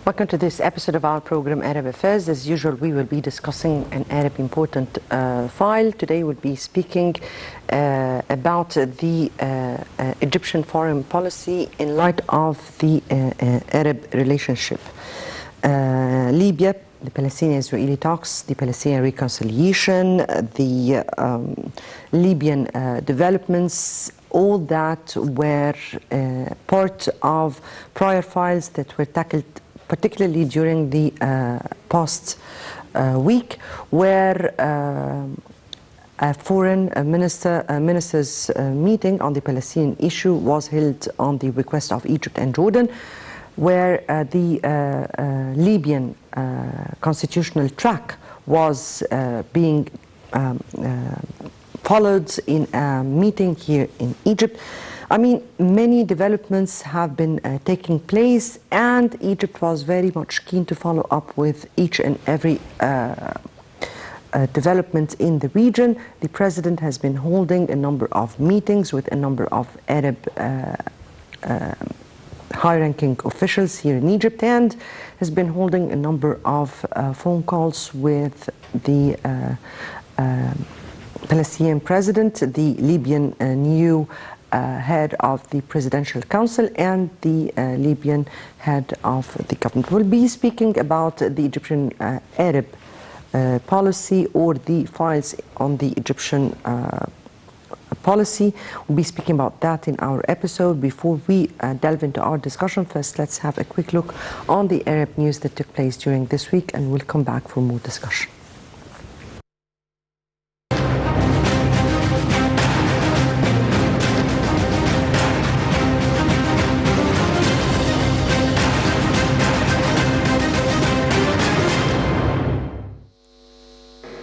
Welcome to this episode of our program Arab Affairs. As usual, we will be discussing an Arab important file. Today we'll be speaking about the Egyptian foreign policy in light of the Arab relationship. Libya, the Palestinian-Israeli talks, the Palestinian reconciliation, the Libyan developments, all that were part of prior files that were tackled particularly during the past week, where a foreign ministers meeting on the Palestinian issue was held on the request of Egypt and Jordan, where the Libyan constitutional track was being followed in a meeting here in Egypt. I mean, many developments have been taking place, and Egypt was very much keen to follow up with each and every development in the region. The president has been holding a number of meetings with a number of Arab high-ranking officials here in Egypt, and has been holding a number of phone calls with the Palestinian president, the Libyan new head of the Presidential Council, and the Libyan head of the government. We'll be speaking about the Egyptian Arab policy, or the files on the Egyptian policy. We'll be speaking about that in our episode. Before we delve into our discussion, first let's have a quick look on the Arab news that took place during this week, and we'll come back for more discussion.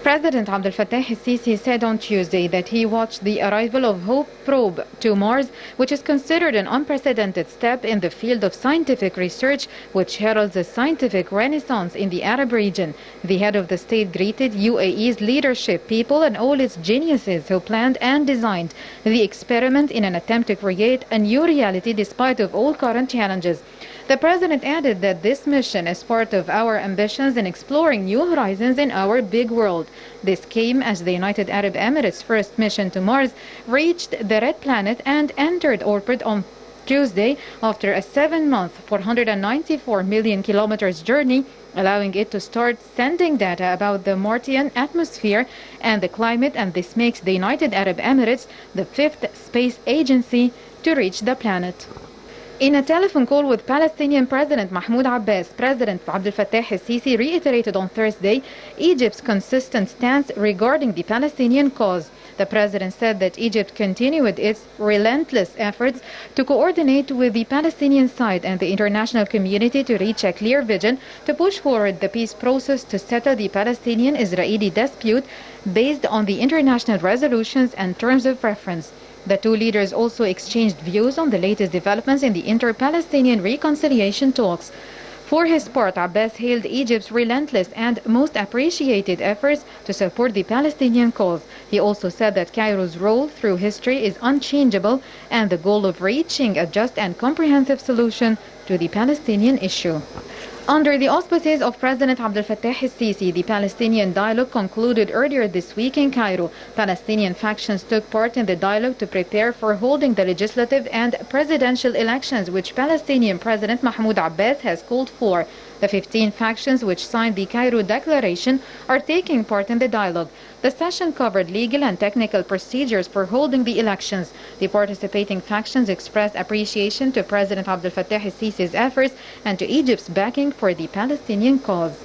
President Abdel Fattah el-Sisi said on Tuesday that he watched the arrival of Hope probe to Mars, which is considered an unprecedented step in the field of scientific research, which heralds a scientific renaissance in the Arab region. The head of the state greeted UAE's leadership, people, and all its geniuses who planned and designed the experiment in an attempt to create a new reality despite of all current challenges. The president added that this mission is part of our ambitions in exploring new horizons in our big world. This came as the United Arab Emirates' first mission to Mars reached the Red Planet and entered orbit on Tuesday after a 7-month, 494 million kilometers journey, allowing it to start sending data about the Martian atmosphere and the climate, and this makes the United Arab Emirates the 5th space agency to reach the planet. In a telephone call with Palestinian President Mahmoud Abbas, President Abdel Fattah el-Sisi reiterated on Thursday Egypt's consistent stance regarding the Palestinian cause. The president said that Egypt continued its relentless efforts to coordinate with the Palestinian side and the international community to reach a clear vision to push forward the peace process to settle the Palestinian-Israeli dispute based on the international resolutions and terms of reference. The two leaders also exchanged views on the latest developments in the inter-Palestinian reconciliation talks. For his part, Abbas hailed Egypt's relentless and most appreciated efforts to support the Palestinian cause. He also said that Cairo's role through history is unchangeable, and the goal of reaching a just and comprehensive solution to the Palestinian issue. Under the auspices of President Abdel Fattah el-Sisi, the Palestinian dialogue concluded earlier this week in Cairo. Palestinian factions took part in the dialogue to prepare for holding the legislative and presidential elections, which Palestinian President Mahmoud Abbas has called for. The 15 factions which signed the Cairo Declaration are taking part in the dialogue. The session covered legal and technical procedures for holding the elections. The participating factions expressed appreciation to President Abdel Fattah el-Sisi's efforts and to Egypt's backing for the Palestinian cause.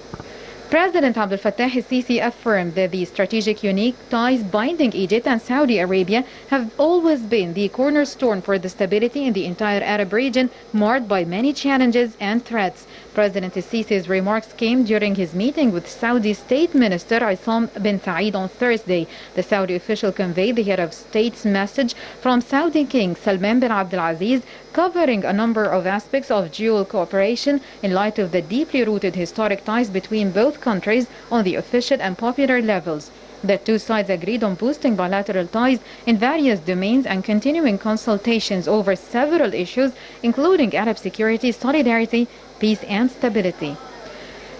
President Abdel Fattah el-Sisi affirmed that the strategic unique ties binding Egypt and Saudi Arabia have always been the cornerstone for the stability in the entire Arab region, marred by many challenges and threats. President el-Sisi's remarks came during his meeting with Saudi State Minister Issam bin Said on Thursday. The Saudi official conveyed the head of state's message from Saudi King Salman bin Abdulaziz, covering a number of aspects of dual cooperation in light of the deeply rooted historic ties between both countries on the official and popular levels. The two sides agreed on boosting bilateral ties in various domains and continuing consultations over several issues, including Arab security, solidarity, peace and stability.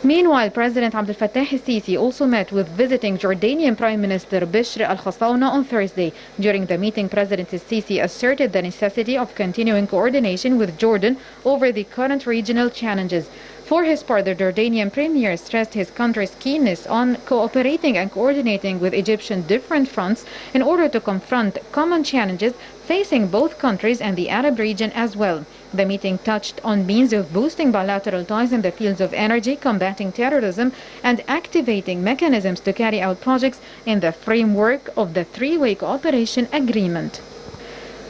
Meanwhile, President Abdel Fattah el-Sisi also met with visiting Jordanian Prime Minister Bishr al-Khassauna on Thursday. During the meeting, President el-Sisi asserted the necessity of continuing coordination with Jordan over the current regional challenges. For his part, the Jordanian premier stressed his country's keenness on cooperating and coordinating with Egyptian different fronts in order to confront common challenges facing both countries and the Arab region as well. The meeting touched on means of boosting bilateral ties in the fields of energy, combating terrorism, and activating mechanisms to carry out projects in the framework of the three-way cooperation agreement.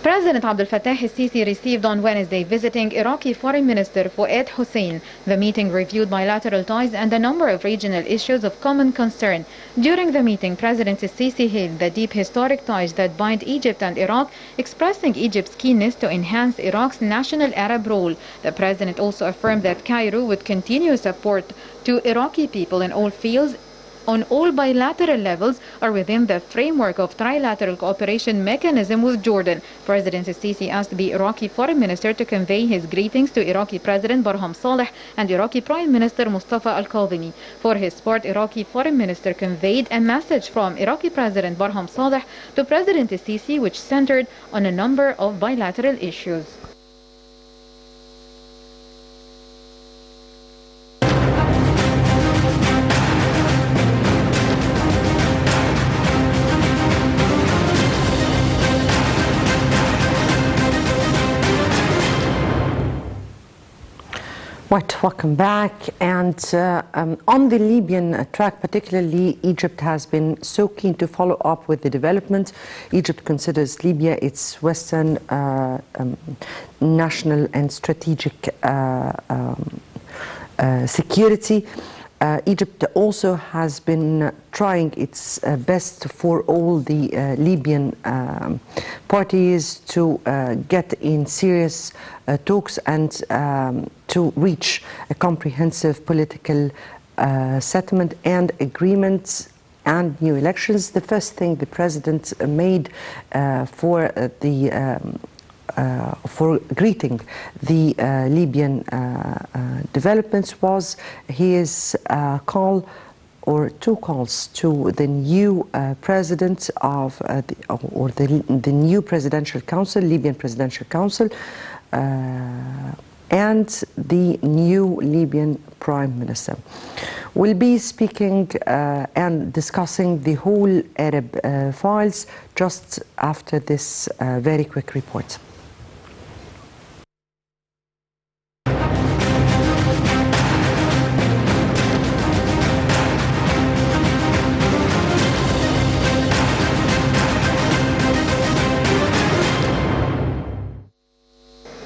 President Abdel Fattah el-Sisi received on Wednesday visiting Iraqi Foreign Minister Fouad Hussein. The meeting reviewed bilateral ties and a number of regional issues of common concern. During the meeting, President el-Sisi hailed the deep historic ties that bind Egypt and Iraq, expressing Egypt's keenness to enhance Iraq's national Arab role. The president also affirmed that Cairo would continue support to Iraqi people in all fields on all bilateral levels or within the framework of trilateral cooperation mechanism with Jordan. President el-Sisi asked the Iraqi foreign minister to convey his greetings to Iraqi President Barham Saleh and Iraqi Prime Minister Mustafa al-Kadhimi. For his part, Iraqi foreign minister conveyed a message from Iraqi President Barham Saleh to President el-Sisi, which centered on a number of bilateral issues. Right, welcome back. And on the Libyan track, particularly, Egypt has been so keen to follow up with the development. Egypt considers Libya its Western national and strategic security. Egypt also has been trying its best for all the Libyan parties to get in serious talks and to reach a comprehensive political settlement and agreements and new elections. The first thing the president made for greeting the Libyan developments was his call, or two calls, to the new president of the new presidential council, Libyan Presidential Council, and the new Libyan Prime Minister. We'll be speaking and discussing the whole Arab files just after this very quick report.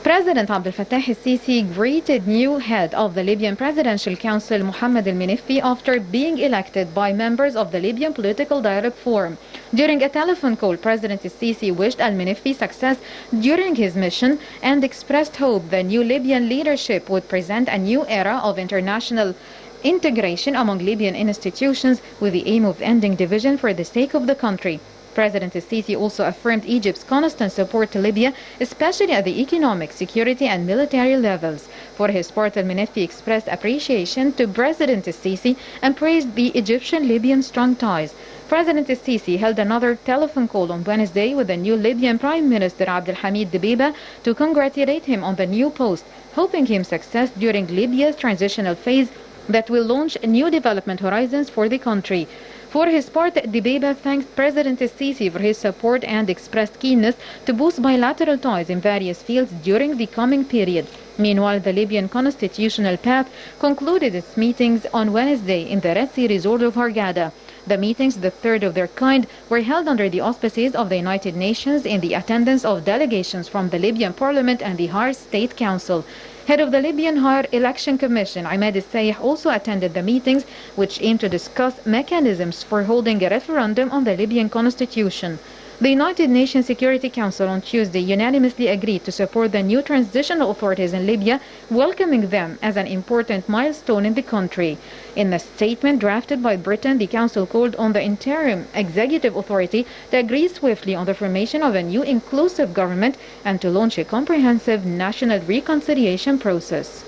President Abdel Fattah el-Sisi greeted new head of the Libyan Presidential Council, Mohammed al-Meniffi, after being elected by members of the Libyan Political Dialogue Forum. During a telephone call, President el-Sisi wished al-Meniffi success during his mission and expressed hope the new Libyan leadership would present a new era of international integration among Libyan institutions with the aim of ending division for the sake of the country. President el-Sisi also affirmed Egypt's constant support to Libya, especially at the economic, security and military levels. For his part, al-Meniffi expressed appreciation to President el-Sisi and praised the Egyptian-Libyan strong ties. President el-Sisi held another telephone call on Wednesday with the new Libyan Prime Minister Abdelhamid Dbeibeh to congratulate him on the new post, hoping him success during Libya's transitional phase that will launch new development horizons for the country. For his part, Dbeibeh thanked President el-Sisi for his support and expressed keenness to boost bilateral ties in various fields during the coming period. Meanwhile, the Libyan Constitutional Path concluded its meetings on Wednesday in the Red Sea resort of Hurghada. The meetings, the third of their kind, were held under the auspices of the United Nations in the attendance of delegations from the Libyan Parliament and the Higher State Council. Head of the Libyan Higher Election Commission, Ahmed el-Sayeh, also attended the meetings, which aim to discuss mechanisms for holding a referendum on the Libyan constitution. The United Nations Security Council on Tuesday unanimously agreed to support the new transitional authorities in Libya, welcoming them as an important milestone in the country. In a statement drafted by Britain, the Council called on the interim executive authority to agree swiftly on the formation of a new inclusive government and to launch a comprehensive national reconciliation process.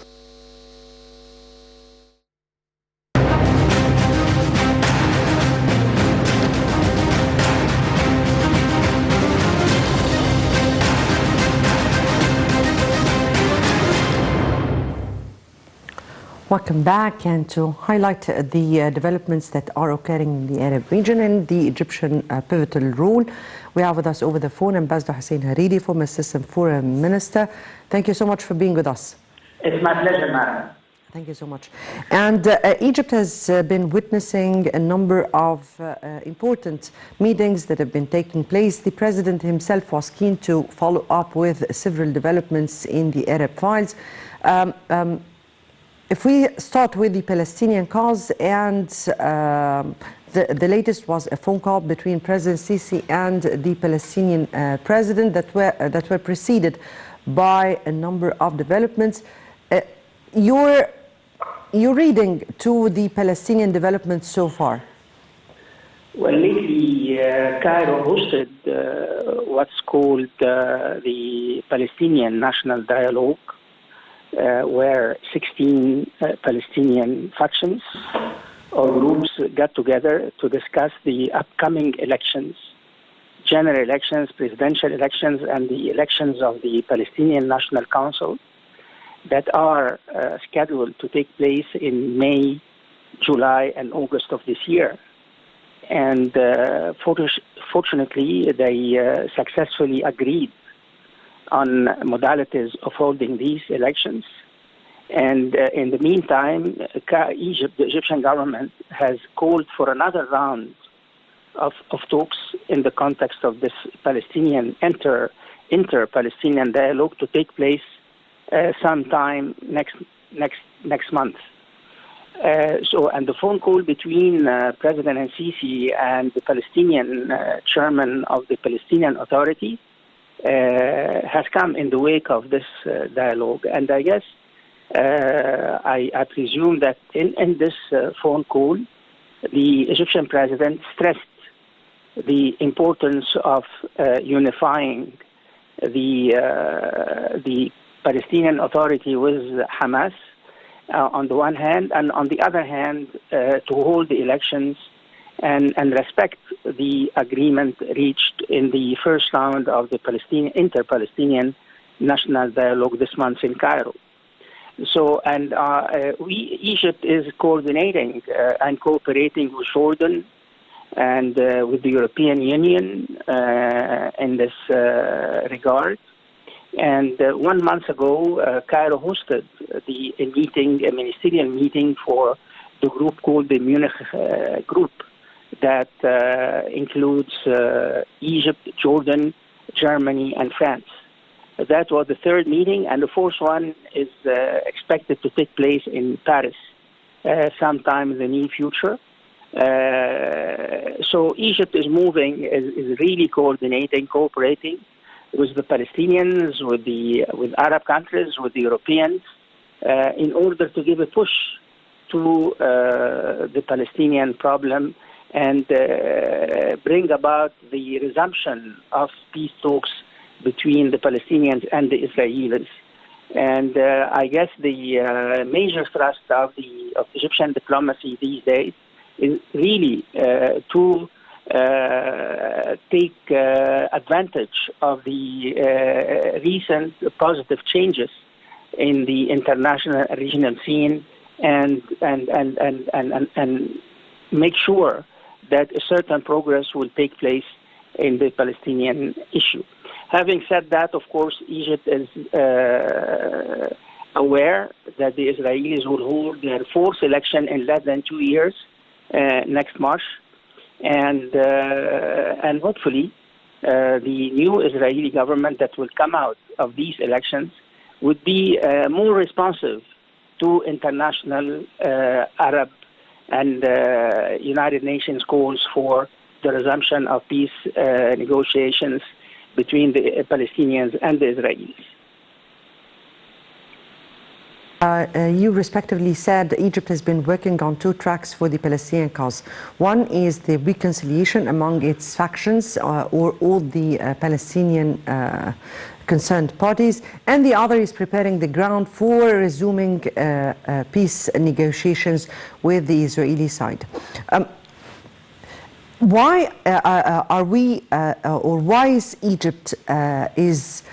Welcome back, and to highlight the developments that are occurring in the Arab region and the Egyptian pivotal role, we have with us over the phone Ambassador Hussein Hariri, former Assistant Foreign Minister. Thank you so much for being with us. It's my pleasure, madam. Thank you so much. And Egypt has been witnessing a number of important meetings that have been taking place. The President himself was keen to follow up with several developments in the Arab files. If we start with the Palestinian cause, and the latest was a phone call between President Sisi and the Palestinian president that were preceded by a number of developments. Your reading to the Palestinian developments so far? Well, lately, Cairo hosted what's called the Palestinian National Dialogue, where 16 Palestinian factions or groups got together to discuss the upcoming elections, general elections, presidential elections, and the elections of the Palestinian National Council that are scheduled to take place in May, July, and August of this year. And fortunately, they successfully agreed on modalities of holding these elections. And in the meantime, the Egyptian government has called for another round of talks in the context of this Palestinian inter-Palestinian dialogue to take place sometime next month. And the phone call between President Sisi and the Palestinian chairman of the Palestinian Authority has come in the wake of this dialogue. And I guess I presume that in this phone call, the Egyptian president stressed the importance of unifying the Palestinian Authority with Hamas on the one hand, and on the other hand, to hold the elections and respect the agreement reached in the first round of the inter-Palestinian National Dialogue this month in Cairo. So, and Egypt is coordinating and cooperating with Jordan and with the European Union in this regard. And 1 month ago, Cairo hosted a ministerial meeting for the group called the Munich Group that includes Egypt, Jordan, Germany, and France. That was the third meeting, and the fourth one is expected to take place in Paris sometime in the near future. So Egypt is moving, is really coordinating, cooperating with the Palestinians, with Arab countries, with the Europeans, in order to give a push to the Palestinian problem and bring about the resumption of peace talks between the Palestinians and the Israelis. And I guess the major thrust of the Egyptian diplomacy these days is really to take advantage of the recent positive changes in the international and regional scene and make sure that a certain progress will take place in the Palestinian issue. Having said that, of course, Egypt is aware that the Israelis will hold their fourth election in less than 2 years next March. And hopefully the new Israeli government that will come out of these elections would be more responsive to international Arab and United Nations calls for the resumption of peace negotiations between the Palestinians and the Israelis. You respectively said Egypt has been working on 2 tracks for the Palestinian cause. One is the reconciliation among its factions or all the Palestinian concerned parties, and the other is preparing the ground for resuming peace negotiations with the Israeli side. Why are we, or why is Egypt is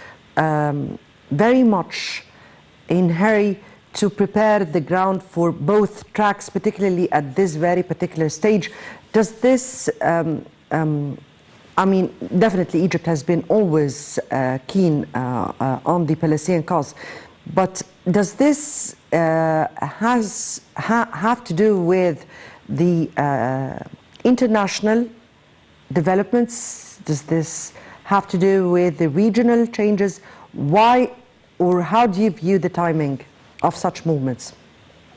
very much in hurry to prepare the ground for both tracks, particularly at this very particular stage. Does this, I mean, definitely Egypt has been always keen on the Palestinian cause, but does this have to do with the international developments? Does this have to do with the regional changes? Why or how do you view the timing of such movements?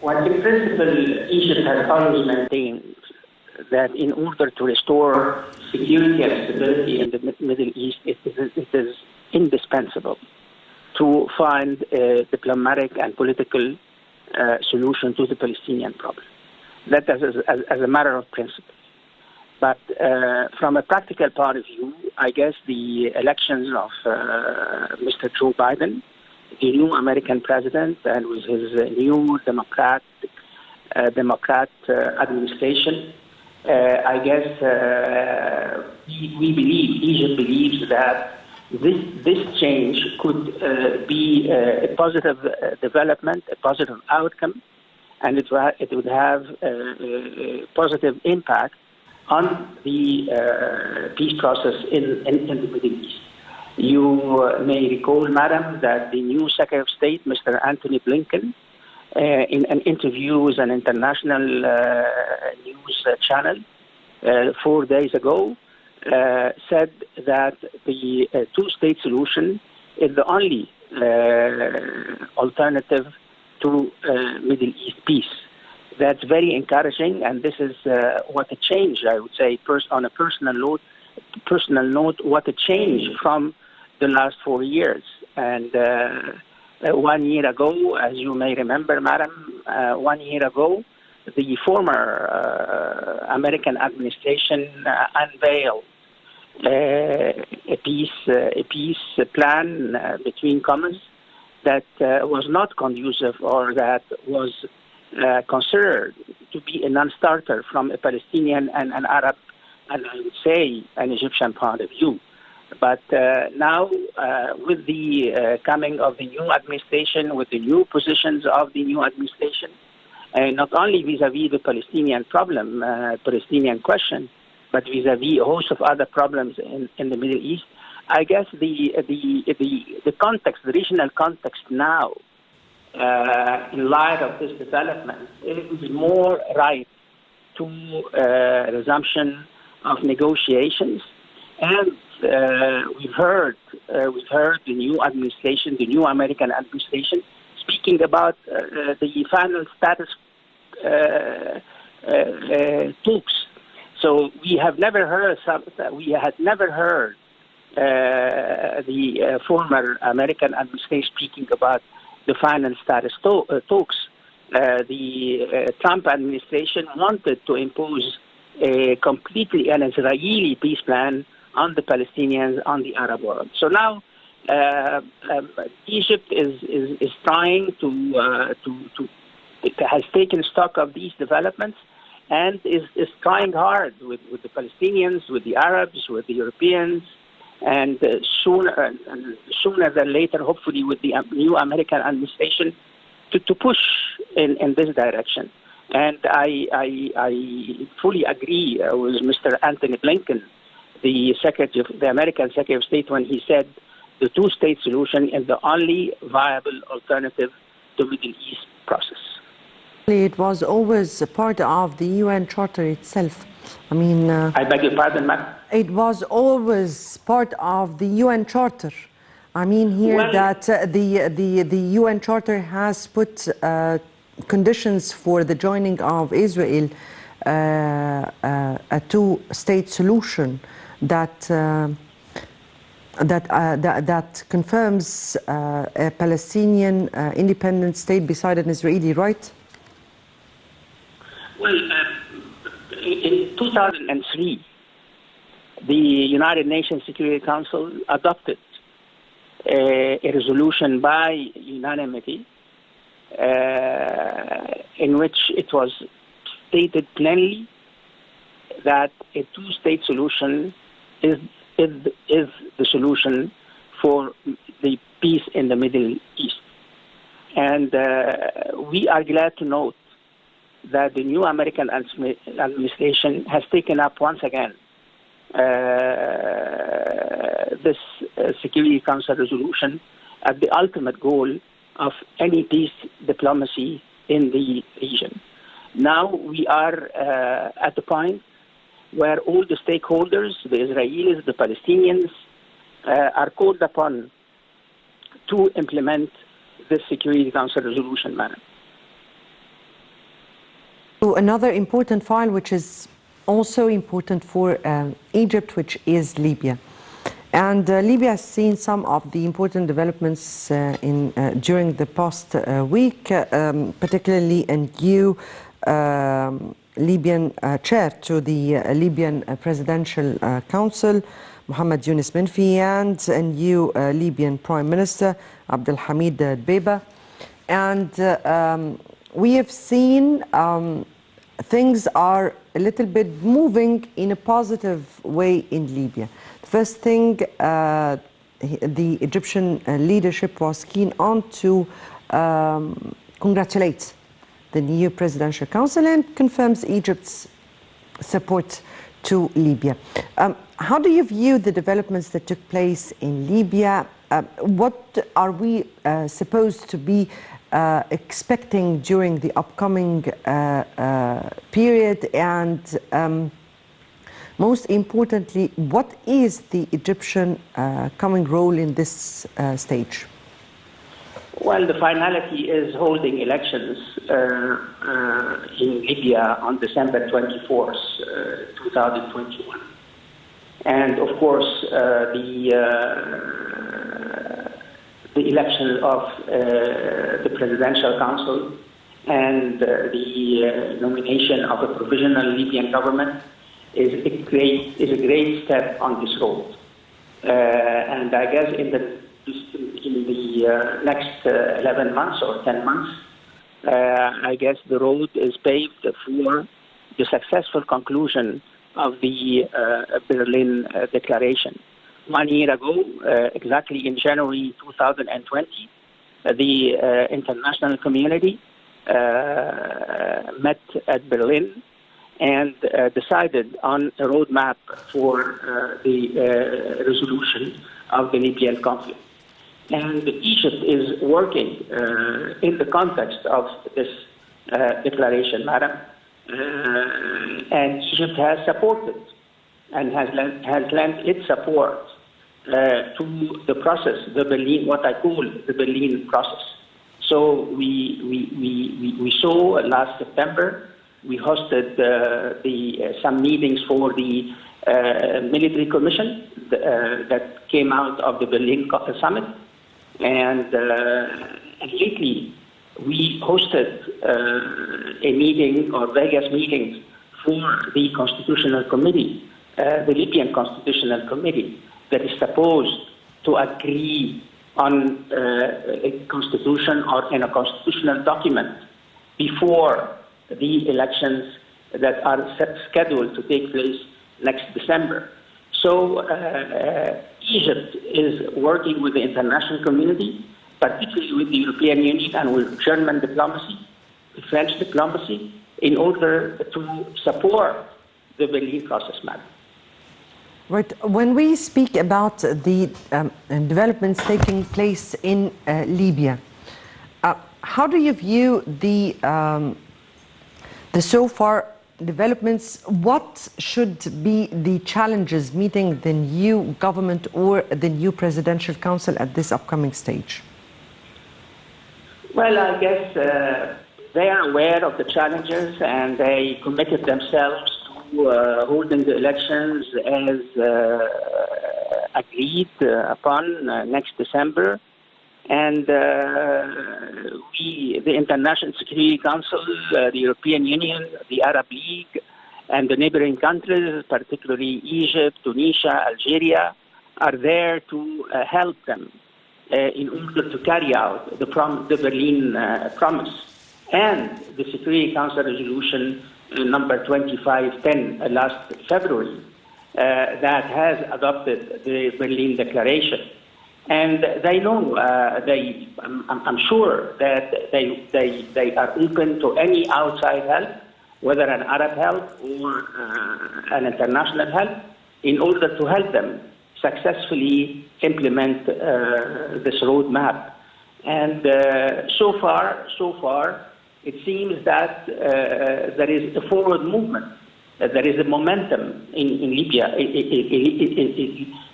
Well, in principle, Egypt has always maintained that in order to restore security and stability in the Middle East, it is indispensable to find a diplomatic and political solution to the Palestinian problem. That is as a matter of principle. But from a practical point of view, I guess the elections of Mr. Joe Biden, the new American president, and with his new Democrat administration, I guess we believe, Egypt believes that this change could be a positive development, a positive outcome, and it would have a positive impact on the peace process in the Middle East. You may recall, Madam, that the new Secretary of State, Mr. Antony Blinken, in an interview with an international news channel 4 days ago, said that the two-state solution is the only alternative to Middle East peace. That's very encouraging, and this is what a change, I would say, on a personal note, what a change from the last 4 years. And 1 year ago, as you may remember, Madam, 1 year ago, the former American administration unveiled a peace plan between commas that was not conducive, or that was considered to be a non-starter from a Palestinian and an Arab, and I would say an Egyptian point of view. But now, with the coming of the new administration, with the new positions of the new administration, not only vis-à-vis the Palestinian problem, Palestinian question, but vis-à-vis a host of other problems in the Middle East, I guess the context, the regional context now, in light of this development, it is more right to resumption of negotiations. And we've heard the new administration, the new American administration, speaking about the final status talks. So we had never heard the former American administration speaking about the final status talks. The Trump administration wanted to impose a completely an Israeli peace plan on the Palestinians, on the Arab world. So now Egypt is trying has taken stock of these developments and is trying hard with the Palestinians, with the Arabs, with the Europeans, and sooner than later, hopefully with the new American administration, to push in this direction. And I fully agree with Mr. Antony Blinken, the American Secretary of State, when he said the two-state solution is the only viable alternative to the Middle East process. It was always a part of the UN Charter itself. I mean, I beg your pardon, ma'am? It was always part of the UN Charter. I mean here that the UN Charter has put conditions for the joining of Israel, a two-state solution that confirms a Palestinian independent state beside an Israeli, right? Well, in 2003, the United Nations Security Council adopted a resolution by unanimity in which it was stated plainly that a two-state solution is the solution for the peace in the Middle East. And we are glad to note that the new American administration has taken up once again this Security Council resolution as the ultimate goal of any peace diplomacy in the region. Now we are at the point where all the stakeholders, the Israelis, the Palestinians, are called upon to implement the Security Council resolution, madam. So another important file which is also important for Egypt, which is Libya. And Libya has seen some of the important developments during the past week, particularly a new Libyan chair to the Libyan Presidential Council, Mohammed Yunus Menfi, and a new Libyan Prime Minister, Abdelhamid Dbeiba. And we have seen things are a little bit moving in a positive way in Libya. The first thing, the Egyptian leadership was keen on to congratulate the new Presidential Council and confirms Egypt's support to Libya. How do you view the developments that took place in Libya? What are we supposed to be expecting during the upcoming period? And most importantly, what is the Egyptian coming role in this stage? Well, the finality is holding elections in Libya on December 24th, 2021. And of course, the election of the Presidential Council and the nomination of a provisional Libyan government is a great step on this road. And I guess in the next 11 months or 10 months, I guess the road is paved for the successful conclusion of the Berlin Declaration. 1 year ago, exactly in January 2020, the international community met at Berlin and decided on a roadmap for the resolution of the Libyan conflict. And Egypt is working in the context of this declaration, madam. And Egypt has supported and has lent its support to the process, the Berlin, what I call the Berlin process. So we saw last September, we hosted some meetings for the military commission that came out of the Berlin summit. And lately, we hosted a meeting or various meetings for the Constitutional Committee, the Libyan Constitutional Committee, that is supposed to agree on a constitution or in a constitutional document before the elections that are scheduled to take place next December. So Egypt is working with the international community, particularly with the European Union and with German diplomacy, French diplomacy, in order to support the Berlin process, madam. Right. When we speak about the developments taking place in Libya, how do you view the so far developments? What should be the challenges meeting the new government or the new Presidential Council at this upcoming stage? Well, I guess they are aware of the challenges and they committed themselves to holding the elections as agreed upon next December. And the International Security Council, the European Union, the Arab League, and the neighboring countries, particularly Egypt, Tunisia, Algeria, are there to help them in order to carry out the Berlin promise and the Security Council resolution number 2510 last February that has adopted the Berlin Declaration. And they know, I'm sure that they are open to any outside help, whether an Arab help or an international help, in order to help them successfully implement this roadmap. And so far, it seems that there is a forward movement. There is a momentum in Libya,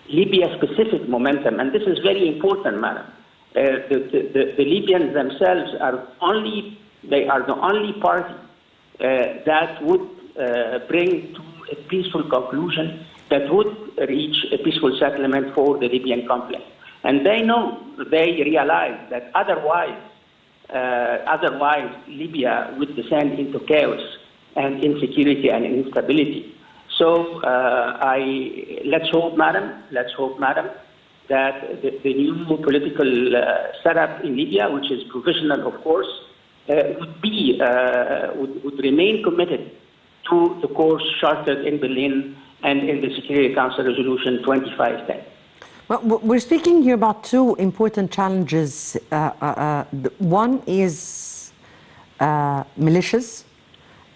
Libya-specific momentum, and this is very important, madam. The Libyans themselves are the only party that would bring to a peaceful conclusion, that would reach a peaceful settlement for the Libyan conflict. And they realize that otherwise Libya would descend into chaos and insecurity and instability. So let's hope, madam, that the new political setup in Libya, which is provisional, of course, would remain committed to the course charted in Berlin and in the Security Council Resolution 2510. Well, we're speaking here about two important challenges. One is militias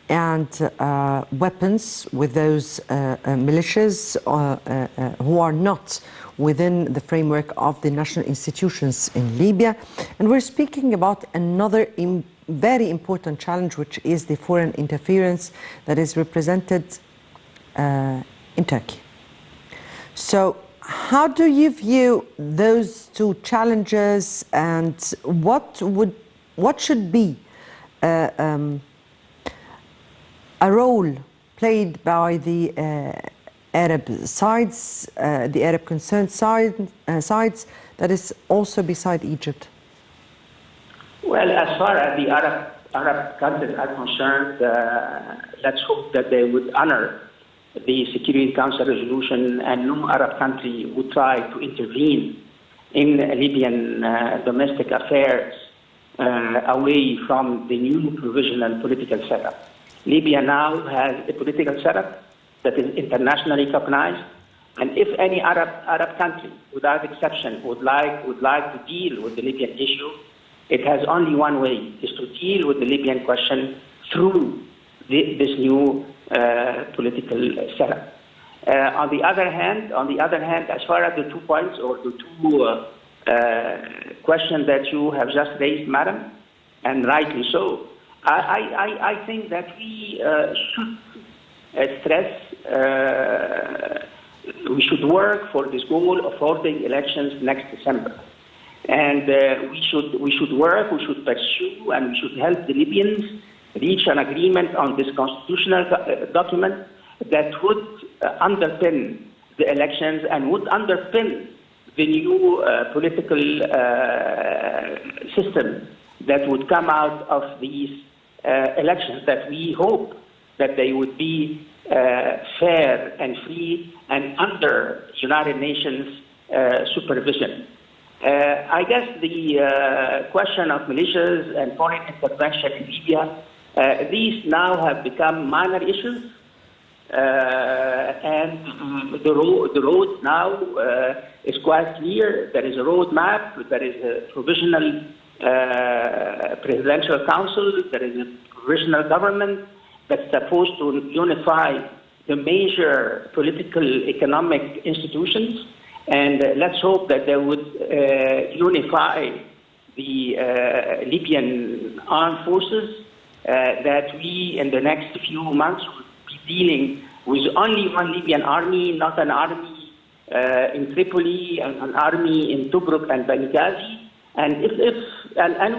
and weapons with those militias who are not within the framework of the national institutions in Libya. And we're speaking about another very important challenge, which is the foreign interference that is represented in Turkey. So how do you view those two challenges, and what should be a role played by the Arab sides, the Arab concerned sides, that is also beside Egypt? Well, as far as the Arab countries are concerned, let's hope that they would honor the Security Council resolution, and no Arab country would try to intervene in Libyan domestic affairs away from the new provisional political setup. Libya now has a political setup that is internationally recognized, and if any Arab country, without exception, would like to deal with the Libyan issue, it has only one way, is to deal with the Libyan question through this new political setup. On the other hand, as far as the 2 points or the two questions that you have just raised, madam, and rightly so, I think that we should stress, we should work for this goal of holding elections next December. And we should pursue, and we should help the Libyans reach an agreement on this constitutional document that would underpin the elections and would underpin the new political system that would come out of these elections, that we hope that they would be fair and free and under United Nations supervision. I guess the question of militias and foreign intervention in Libya, these now have become minor issues, and the road now is quite clear. There is a roadmap, there is a provisional presidential council, there is a provisional government that's supposed to unify the major political, economic institutions. And let's hope that they would unify the Libyan armed forces, that we in the next few months will be dealing with only one Libyan army, not an army in Tripoli and an army in Tobruk and Benghazi. And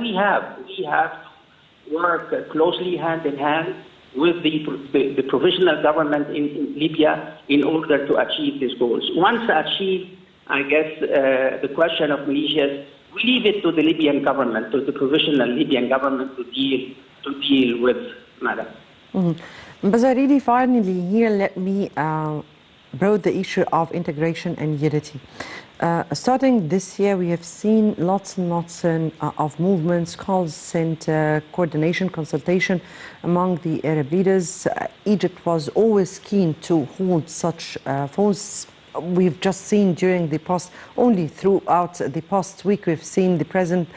we have to work closely hand in hand with the provisional government in Libya in order to achieve these goals. Once achieved, I guess the question of militias, we leave it to the Libyan government, to the provisional Libyan government to deal with, madam. Bazaridi, finally here, let me broach the issue of integration and unity. Starting this year, we have seen lots and lots of movements, calls sent, coordination, consultation among the Arab leaders. Egypt was always keen to hold such forums, we've just seen during the past, only throughout the past week, we've seen the president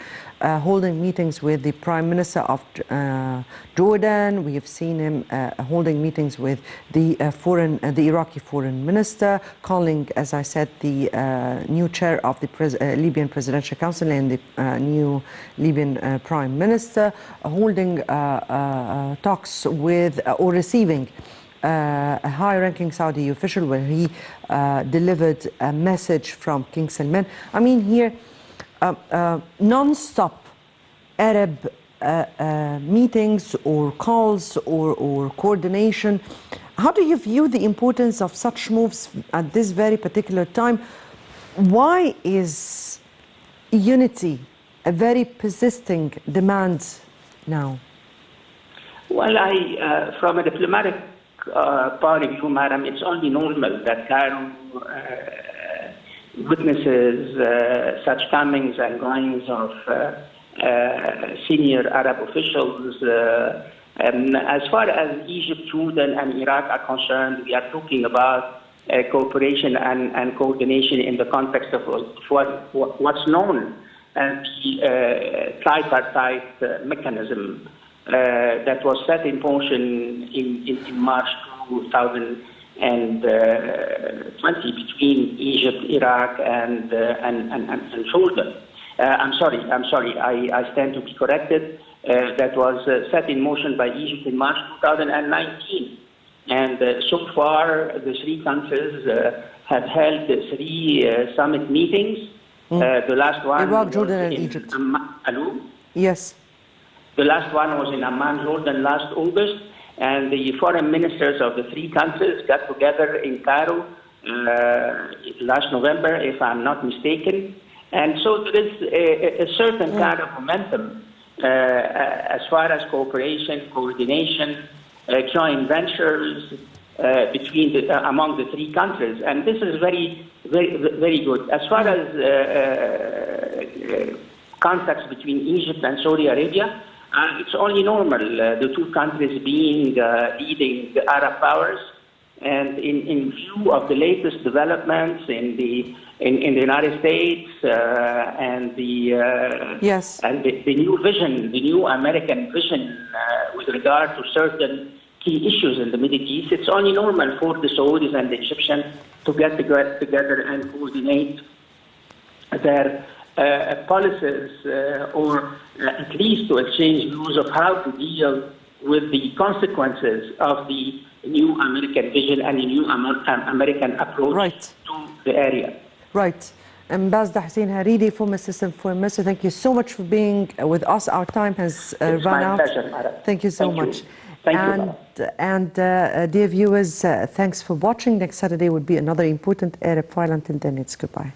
holding meetings with the Prime Minister of Jordan. We have seen him holding meetings with the Iraqi Foreign Minister, calling, as I said, the new chair of the Libyan Presidential Council and the new Libyan Prime Minister, holding talks with or receiving a high-ranking Saudi official where he delivered a message from King Salman. I mean, here, non-stop Arab meetings or calls or coordination. How do you view the importance of such moves at this very particular time? Why is unity a very persisting demand now? Well, from a diplomatic point of view, madam, it's only normal that Cairo witnesses such comings and goings of senior Arab officials. As far as Egypt, Jordan, and Iraq are concerned, we are talking about cooperation and coordination in the context of what's known as the tripartite mechanism that was set in motion in March 2020 between Egypt, Iraq, and Jordan. I'm sorry. I stand to be corrected. That was set in motion by Egypt in March 2019. And so far, the three countries have held three summit meetings. The last one Iraq, Jordan, and Egypt. Hello? Yes. The last one was in Amman, Jordan, last August. And the foreign ministers of the three countries got together in Cairo last November, if I'm not mistaken. And so there is a certain kind of momentum as far as cooperation, coordination, joint ventures among the three countries. And this is very, very, very good. As far as contacts between Egypt and Saudi Arabia, it's only normal, the two countries being leading the Arab powers, and in view of the latest developments in the United States and the new vision, the new American vision with regard to certain key issues in the Middle East, it's only normal for the Saudis and the Egyptians to get together and coordinate their policies or at least to exchange views of how to deal with the consequences of the new American vision and the new American approach to the area. Right. Ambassador Hussein Hariri, former Assistant Foreign Minister, thank you so much for being with us. Our time has run out. It's my pleasure, madam. Thank you so much. Thank you. And dear viewers, thanks for watching. Next Saturday will be another important Arab file. Until then, it's goodbye.